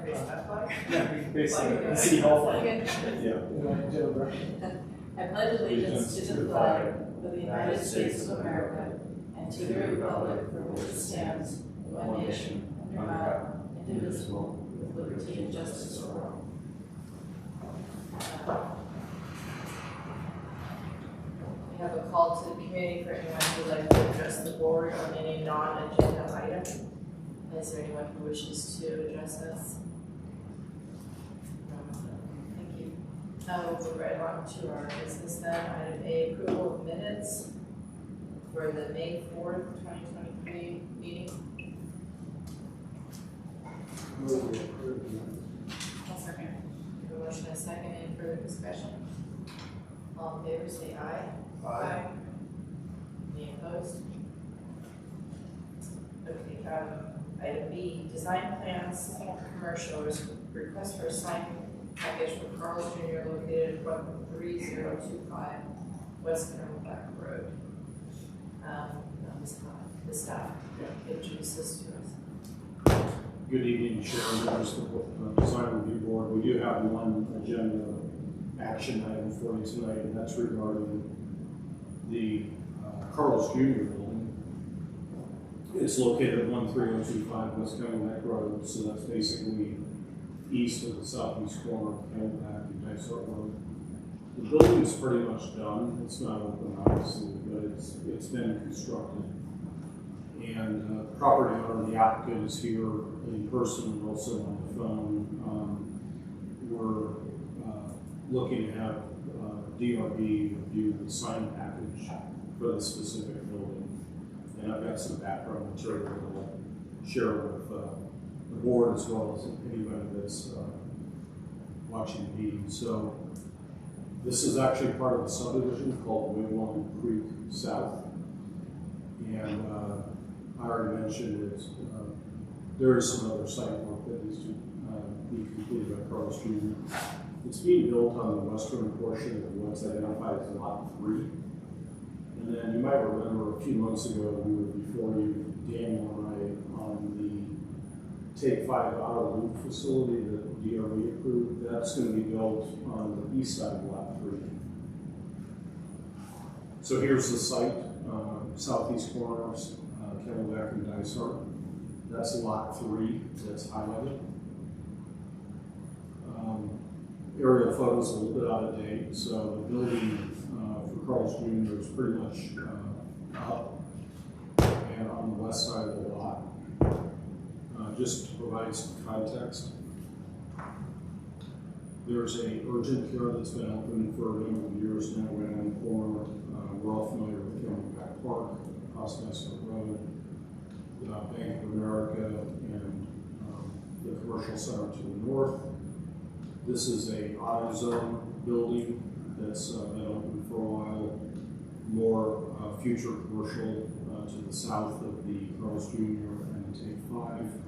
face that flag? Yeah, basically, the city hall flag. Yeah. I pledge allegiance to the flag of the United States of America and to the republic for which it stands, one nation, under God, indivisible, with liberty and justice for all. We have a call to the committee for anyone who would like to address the board on any non-agenda item. Is there anyone who wishes to address us? Thank you. Now we'll move right on to our business then. Item A, approval of minutes for the May 4th, 2023 meeting. Move to approve the minutes. I'll second. We have a motion and a second. Any further discussion? All in favor say aye. Aye. Any opposed? Okay, item B, design plans, commercial, request for a sign package for Carl's Jr. located at 13025 West Camelback Road. The staff introduce this to us. Good evening, Chair, members of the Design Review Board. We do have one agenda action item for you tonight, and that's regarding the Carl's Jr. building. It's located at 13025 West Camelback Road, so that's basically east of the southeast corner of Camelback and Dysart Road. The building is pretty much done. It's not open, obviously, but it's been constructed. And property owner, the applicant, is here in person and also on the phone. We're looking to have DRB review the sign package for the specific building. And I've got some background material that I'll share with the board as well as anybody that's watching the meeting. So this is actually part of a subdivision called Wigwam Creek South. And I already mentioned it. There is some other site work that needs to be completed by Carl's Jr. It's being built on the western portion of what's identified as Lot 3. And then you might remember a few months ago, we were before you, Daniel and I, on the Take 5 Auto Loop facility that DRB approved. That's going to be built on the east side of Lot 3. So here's the site, southeast corners, Camelback and Dysart. That's Lot 3 that's highlighted. Aerial photos a little bit out of date, so the building for Carl's Jr. is pretty much up and on the west side of the lot. Just to provide some context, there's a urgent care that's been open for a number of years now right on the corner. We're all familiar with Camelback Park, across Dysart Road, Bank of America, and the commercial center to the north. This is a AutoZone building that's been open for a while. More future commercial to the south of the Carl's Jr. and Take 5.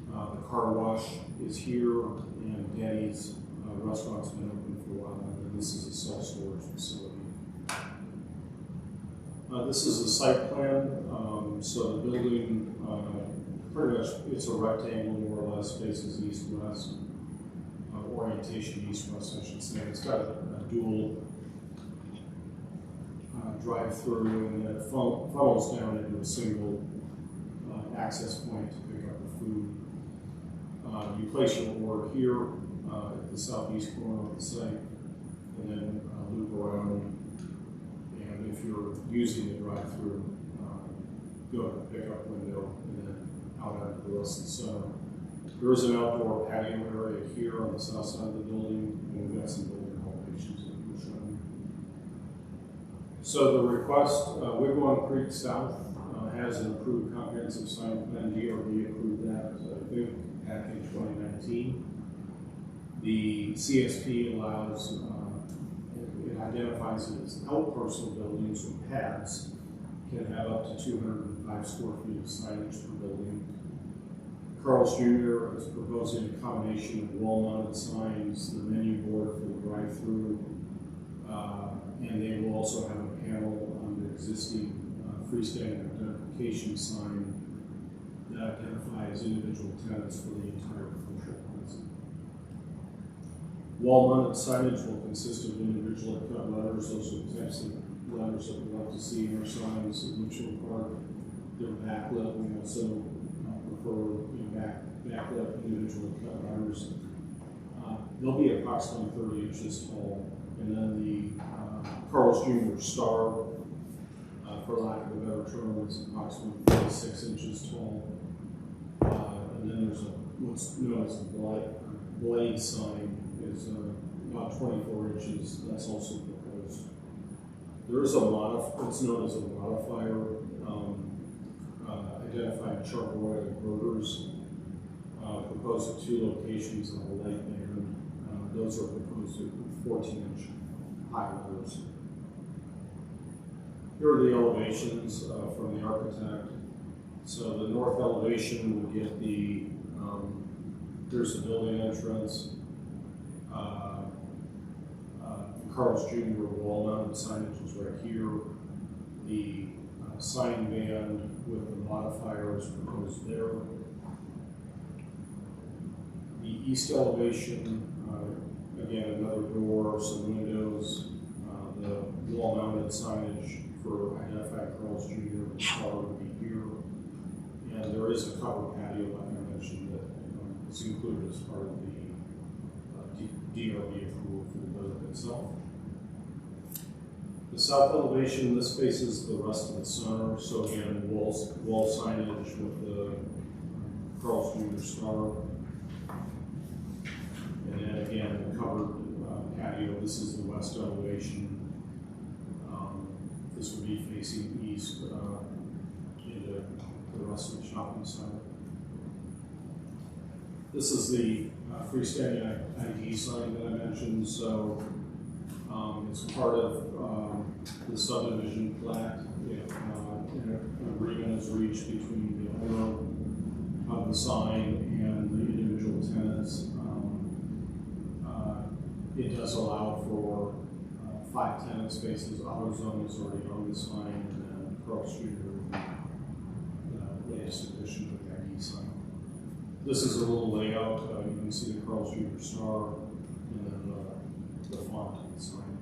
The car wash is here, and Danny's restaurant's been open for a while, and this is a self-storage facility. This is a site plan. So the building, pretty much, it's a rectangle more or less, faces east-west. Orientation east-west, I should say. It's got a dual drive-through, and then it funnels down into a single access point to pick up the food. You place your order here at the southeast corner of the site, and then loop around. And if you're using the drive-through, go to the pickup window and then out onto the rest of the center. There is an outdoor patio area here on the south side of the building, and we've got some building elevations that we'll show you. So the request, Wigwam Creek South has an approved comprehensive sign plan. DRB approved that, I think, back in 2019. The CSP allows, it identifies it as outparcel buildings with pads, can have up to 205 square feet of signage per building. Carl's Jr. is proposing a combination of wall-mounted signs, the menu board for the drive-through, and they will also have a panel on the existing freestanding identification sign that identify as individual tenants for the entire commercial plaza. Wall-mounted signage will consist of individually cut letters. Those are the types of letters that we like to see in our signs in Mitchell Park. They're backlit. We also prefer backlit individually cut letters. They'll be approximately 30 inches tall. And then the Carl's Jr. Star, for lack of a better term, is approximately 36 inches tall. And then there's what's known as a blade sign, is about 24 inches. That's also proposed. There is what's known as a modifier, identified charbroiled burgers, proposed at 2 locations on the light band. Those are proposed at 14-inch high letters. Here are the elevations from the architect. So the north elevation would get there's the building entrance. Carl's Jr. wall-mounted signage is right here. The sign band with the modifier is proposed there. The east elevation, again, another door, some windows. The wall-mounted signage for identified Carl's Jr. Star would be here. And there is a covered patio, like I mentioned, that is included as part of the DRB approval for the building itself. The south elevation, this faces the rest of the center. So again, wall signage with the Carl's Jr. Star. And then again, the covered patio. This is the west elevation. This would be facing east into the rest of the shopping center. This is the freestanding ID sign that I mentioned. So it's part of the subdivision plat. An agreement is reached between the owner of the sign and the individual tenants. It does allow for 5 tenant spaces. AutoZone is already on the sign, and then Carl's Jr. the latest addition to the ID sign. This is a little layout. You can see the Carl's Jr. Star, and then the font of the sign.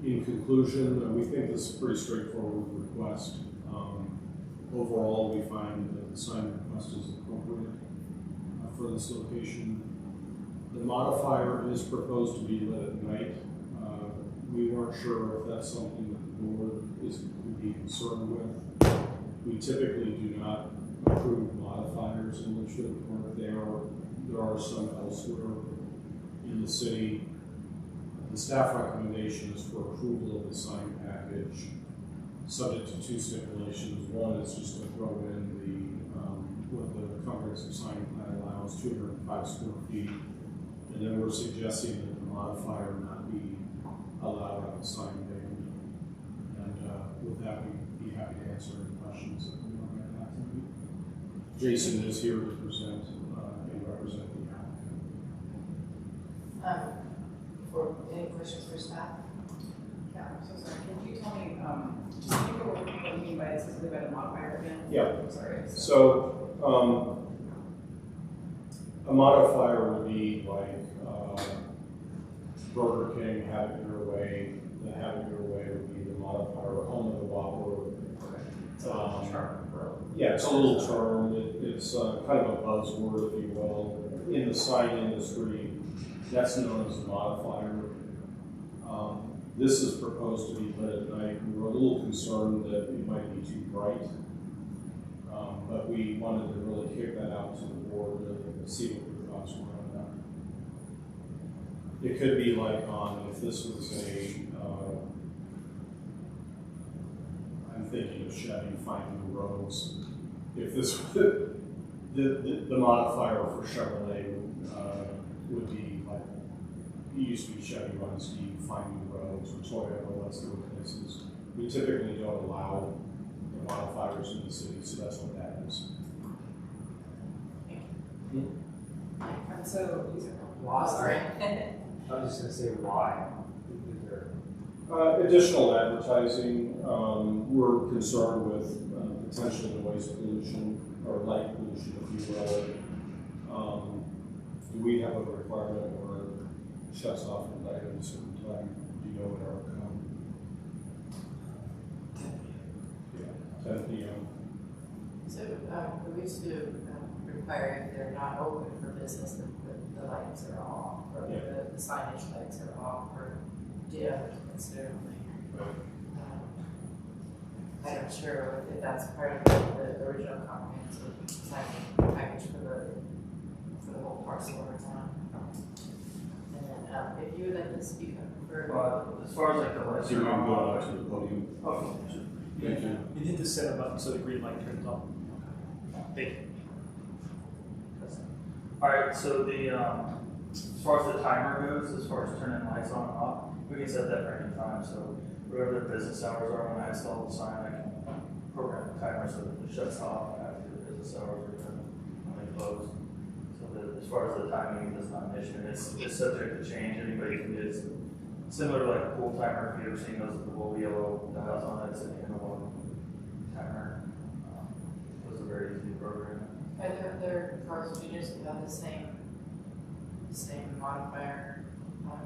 In conclusion, we think this is a pretty straightforward request. Overall, we find that the sign request is appropriate for this location. The modifier is proposed to be lit at night. We weren't sure if that's something that the board would be concerned with. We typically do not approve modifiers in Litchfield Park. There are some elsewhere in the city. The staff recommendation is for approval of the sign package, subject to 2 stipulations. One is just to throw in what the comprehensive sign plan allows, 205 square feet. And then we're suggesting that the modifier not be allowed on the sign band. And with that, we'd be happy to answer any questions that we might have tonight. Jason is here to present and represent the applicant. For any questions for staff? Yeah, I'm so sorry. Can you tell me, just can you go over what you mean by specifically by the modifier again? Yeah. I'm sorry. So a modifier would be like Burger King, Have It Your Way. The Have It Your Way would be the modifier. Home of the Whopper. It's a little term, bro. Yeah, it's a little term. It's kind of a buzzword, if you will, in the sign industry. That's known as a modifier. This is proposed to be lit at night. We were a little concerned that it might be too bright, but we wanted to really kick that out to the board to see what your thoughts were on that. It could be like if this was I'm thinking of Chevy Finding the Roads. If this was the modifier for Chevrolet would be like, it used to be Chevy Runs Deep, Finding the Roads, or Toyota, that's the places. We typically don't allow the modifiers in the city, so that's what that is. And so, Why? sorry. I was just gonna say why. Is there- Additional advertising, we're concerned with potentially noise pollution or light pollution, if you will. Do we have a requirement where it shuts off at night at a certain time? Do you know what our yeah, 10 p.m. So, we used to require if they're not open for business, that the lights are off, or Yeah. the signage lights are off, or considerably. I'm not sure if that's part of the original comprehensive design package for the whole parcel or not. And then, if you would like to speak up for. But as far as like the lights So you're are going to go on, out to the podium. okay. Thank you. You need to set a button so the green light turns on. Thank you. All right, so the, as far as the timer goes, as far as turning lights on and off, we can set that for any time, so whatever their business hours are, when I install the sign, I can program the timer so that it shuts off after the business hours are done, when they close. So that as far as the timing, it's not an issue, it's subject to change, anybody can do it. Similar to like a pool timer, if you ever seen those with the little yellow dials on it, it's an analog timer. Those are very easy to program. Are there other Carl's Juniors that have the same modifier on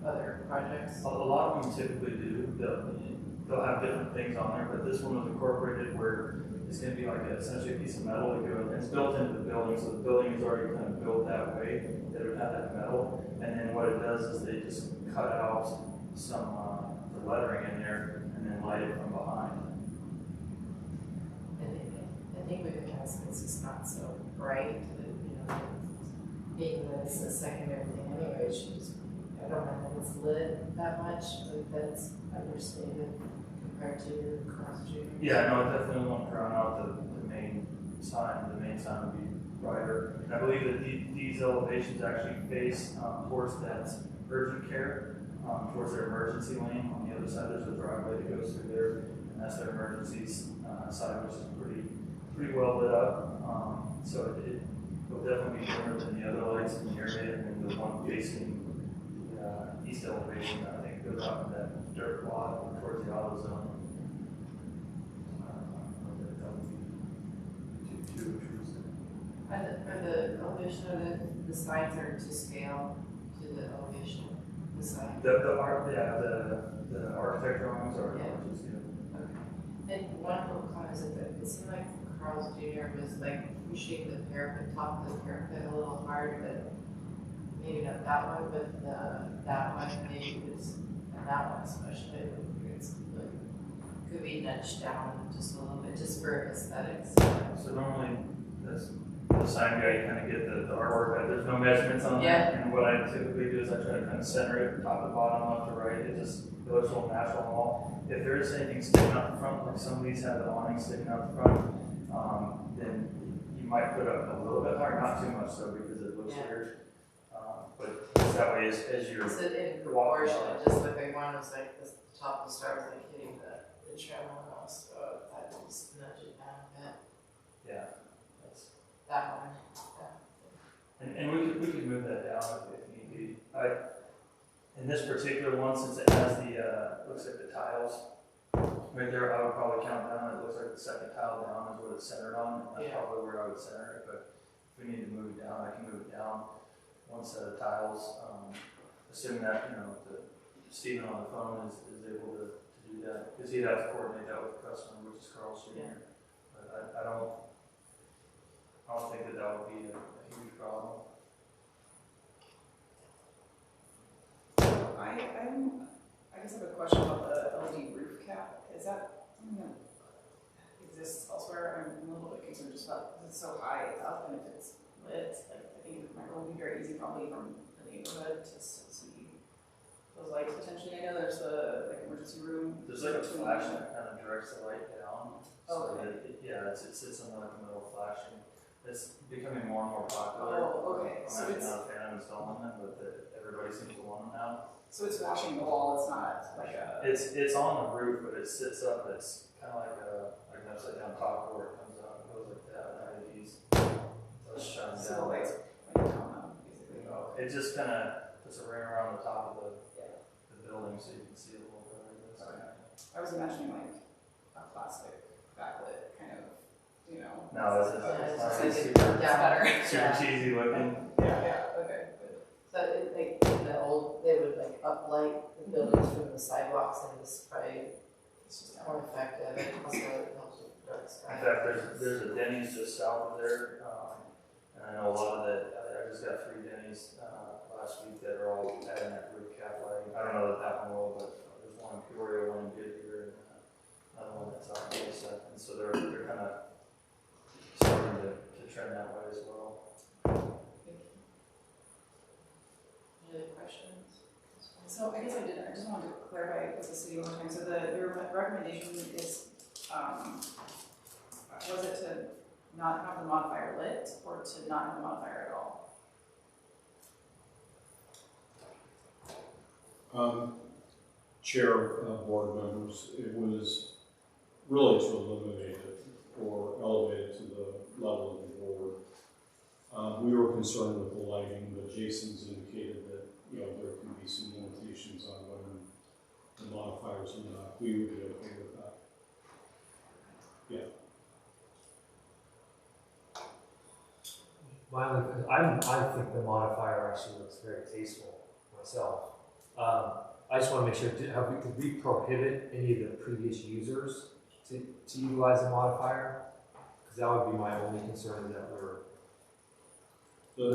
other projects? A lot of them typically do. They'll have different things on there, but this one was incorporated where it's going to be like essentially a piece of metal. It's built into the building, so the building is already kind of built that way that it would have that metal. And then what it does is they just cut out some the lettering in there and then light it from behind. I think we could ask this is not so bright, being that it's a secondary thing anyway, I don't know that it's lit that much, but that's understated compared to Carl's Junior. Yeah, no, I definitely want to drown out the main sign. The main sign would be brighter. I believe that these elevations actually face towards that urgent care, towards their emergency lane. On the other side, there's a driveway that goes through there, and that's their emergency side, which is pretty well lit up. So it will definitely be dimmer than the other lights in the area, and then the one facing the east elevation, I think, goes out in that dirt lot towards the auto zone. Are the elevation of the signs are to scale to the elevation of the sign? The architect drawings are, Yeah. just, yeah. Okay. And one little comment is that it seemed like Carl's Junior was like pushing the parapet, top of the parapet a little hard, but maybe not that one, but that one maybe was, and that one especially, it's like, could be nudged down just a little bit, just for aesthetics. So normally, that's the sign guy, you kind of get the artwork, but there's no measurements on Yeah. there. And what I typically do is I try to kind of center it top to bottom, left to right. It just goes so natural and all. If there is anything sticking out the front, like some of these have the awning sticking out the front, then you might put up a little bit higher, not too much though, because it looks Yeah. weird. But that way, as you're Is it in proportion, it just looked like one was like the top of the star was like hitting the trim almost, so that just nudge it down a bit, yeah, that's. that one, yeah. And we could move that down if need be. In this particular one, since it has the, looks like the tiles, right there, I would probably count down, it looks like the second tile down is what it's centered on, and that's Yeah. probably where I would center it, but if we need to move it down, I can move it down one set of tiles, assuming that, Stephen on the phone is able to do that, because he'd have to coordinate that with the customer, which is Carl Jr. But I don't think that would be a huge problem. I guess I have a question about the LED roof cap. Is that something that exists elsewhere? I'm a little bit concerned just about, because it's so high up, and if it's lit, like, I think it might be very easy probably from the neighborhood to see those lights potentially. I know there's the, like, emergency room. There's like a flash that kind of directs the light down. So Okay. that it sits in like a middle flashing. It's becoming more and more popular. Oh, okay. I'm So actually it's, not a fan of installing them, but everybody seems to want them now. so it's flashing the wall, it's not like a, It's on the roof, but it sits up. It's kind of like an upside down top where it comes out. It goes like that. LEDs. So it's shining so the down. lights like down, basically. It just kind of puts a ring around the top of Yeah. the building so you can see it a little better. I guess. Okay. I was imagining like a plastic backlit kind you know. No, it's Yeah, not it's super, like better. super cheesy looking. Okay, good. So it, like, in the old, they would like uplight the buildings from the sidewalks and this probably It's just more effective, and also it helps with dark In sky. fact, there's a Denny's just south of there, and I know a lot of that, I just got 3 Denny's, last week that are all adding that roof cap lighting. I don't know that one will, but there's one in Peoria, one in Goodyear, and another one that's out in Mesa, and so they're kind of starting to trend that way as well. Any other questions? So I guess I just wanted to clarify with the city one more time. So your recommendation is, was it to not have the modifier lit or to not have the modifier at all? Chair, board members, it was really to eliminate it or elevate it to the level of the board. We were concerned with the lighting, but Jason's indicated that, you know, there can be some limitations on when the modifiers are not. We would be okay with that. I think the modifier actually looks very tasteful myself. I just want to make sure, did we prohibit any of the previous users to utilize the modifier? Because that would be my only concern, that we're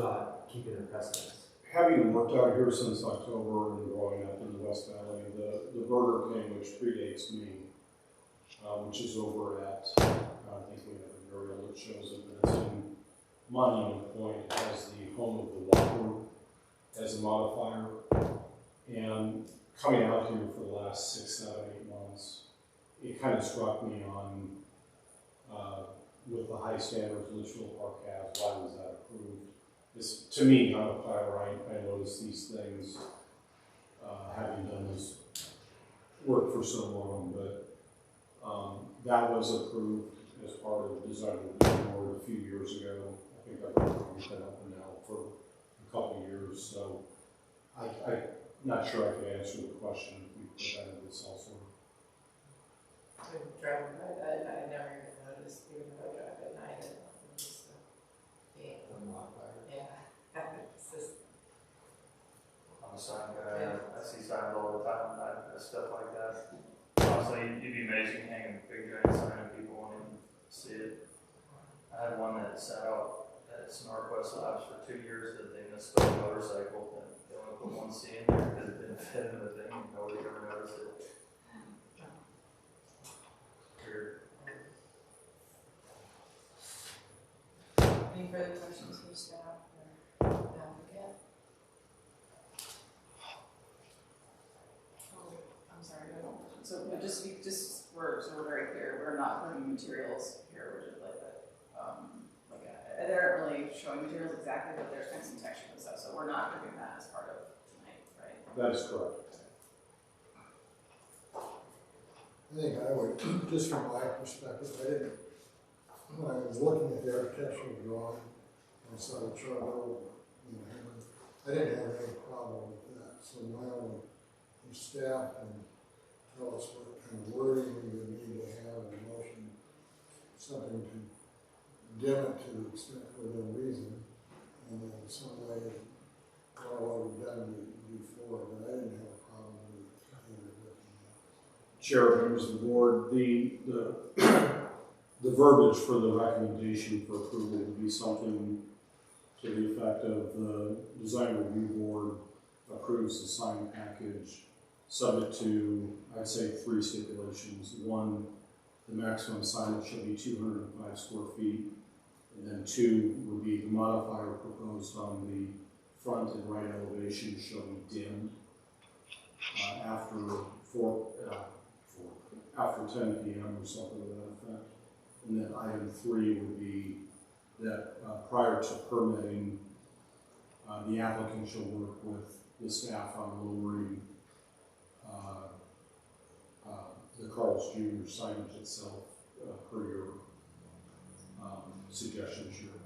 not keeping the precedence. Having worked out here since October and growing up in the West Valley, the Burger King, which predates me, which is over at, I think we have a aerial that shows it, but it's in Monument Point. It has the home of the Whopper as a modifier. And coming out here for the last 6, 7, 8 months, it kind of struck me on, with the high standards Litchfield Park has, why was that approved? It's, to me, I'm a Pyrite, I notice these things, having done this work for so long, but that was approved as part of the design review board a few years ago. I think I've been up and now for a couple of years, so I'm not sure I can answer the question if we presented this also. Driving by that, I never even noticed, even if I drive at night, it's yeah. It's just, I'm a sign guy, I see signs all the time, and stuff like that. Honestly, you'd be amazed, you can hang a big giant sign and people won't even see it. I had one that sat out at Northwest Labs for 2 years that they misspelled motorcycle, and they only put 1 C in there because it didn't fit in the thing, and nobody ever noticed it. Weird. any further questions for staff or applicant? I'm sorry, I don't. So no, we're very clear, we're not putting materials here, we're just they aren't really showing materials exactly, but there's kind of some texture and stuff, so we're not doing that as part of tonight, right? That is correct. I think I would, just from my perspective, when I was looking at the architectural drawing, I saw the charcoal, I didn't have any problem with that. So now when the staff can tell us what kind of wording we would need to have in the motion, something to dim it to the extent within reason, and then some way, what we've done before, but I didn't have a problem with either of them. Chair, members of the board, the verbiage for the recommendation for approval would be something to the effect of the design review board approves the sign package subject to, I'd say, 3 stipulations. 1, the maximum signage shall be 205 square feet. And then 2 would be the modifier proposed on the front and right elevation shall be dimmed after 10 p.m. or something to that effect. And then item 3 would be that prior to permitting, the applicant shall work with the staff on lowering the Carl's Jr. signage itself per your suggestions here.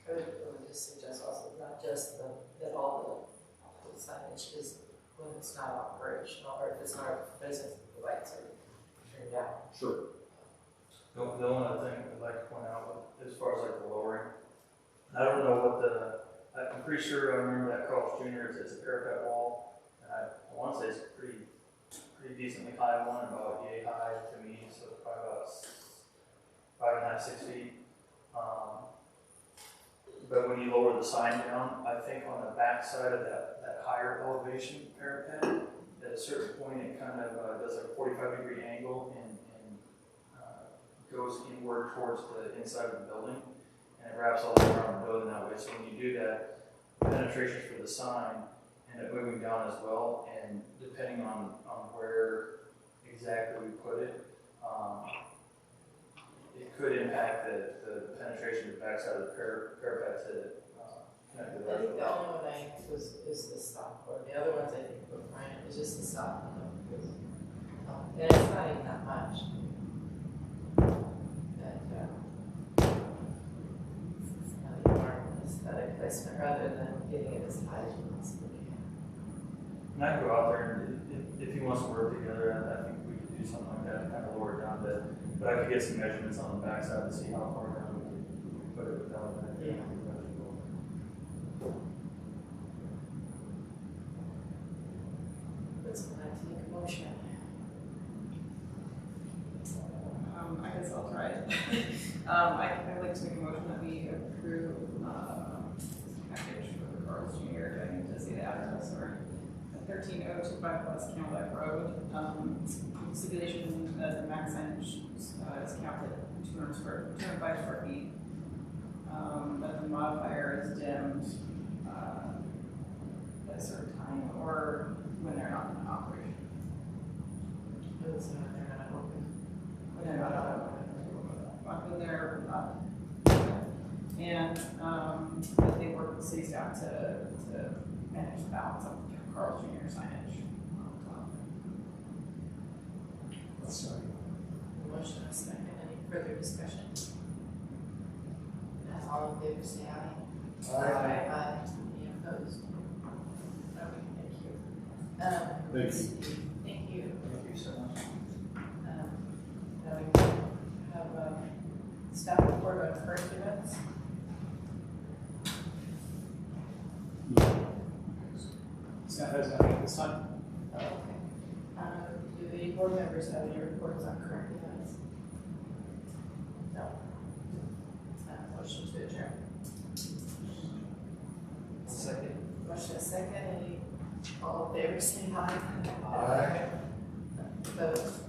I would just suggest also not just that all the signage is when it's not operational, or if it's not business, the lights are turned down. Sure. The only other thing I'd like to point out, as far as like the lowering, I don't know what I'm pretty sure I remember that Carl's Jr. It's a parapet wall, and I want to say it's a pretty decently high one, about yay high to me, so it's probably about 5.5, 6 feet. But when you lower the sign down, I think on the back side of that higher elevation parapet, at a certain point it kind of does like a 45-degree angle and goes inward towards the inside of the building, and it wraps all the way around the building that way. So when you do that, penetrations for the sign end up moving down as well, and depending on where exactly we put it, it could impact the penetration of the backside of the parapet to connect to the I rest think of the it. only one I used is the stop one. The other ones I think were fine. It was just the stop one. And it's not even that much. But, it's not even more of an aesthetic placement rather than getting it as high as you possibly can. And I can go out there and if he wants to work together, I think we could do something like that, kind of lower it down a bit. But I could get some measurements on the backside to see how far down we can put it without that. Yeah. That's when I take a motion. I guess I'll try it. I'd like to make a motion that we approve, this package for the Carl's Jr. Do I need to say the address or 13025 West Camelback Road? Stipulation that the max signage is capped at 205 square feet. That the modifier is dimmed, at a certain time or when they're not in operation. It was not, they're not open. When they're not when they're not. And, that they work with city staff to manage the balance of Carl's Jr. signage. Motion is second. Any further discussion? All in favor, say aye. Aye. Any opposed? Okay, thank you. Thank you. Thank you. Thank you so much. Now we have a staff report on current events. Staff has nothing at this time. Oh, okay. Do the board members have any reports on current events? No. Motion to adjourn. Second. Motion is second. Any, all in favor, say aye. Aye. Opposed?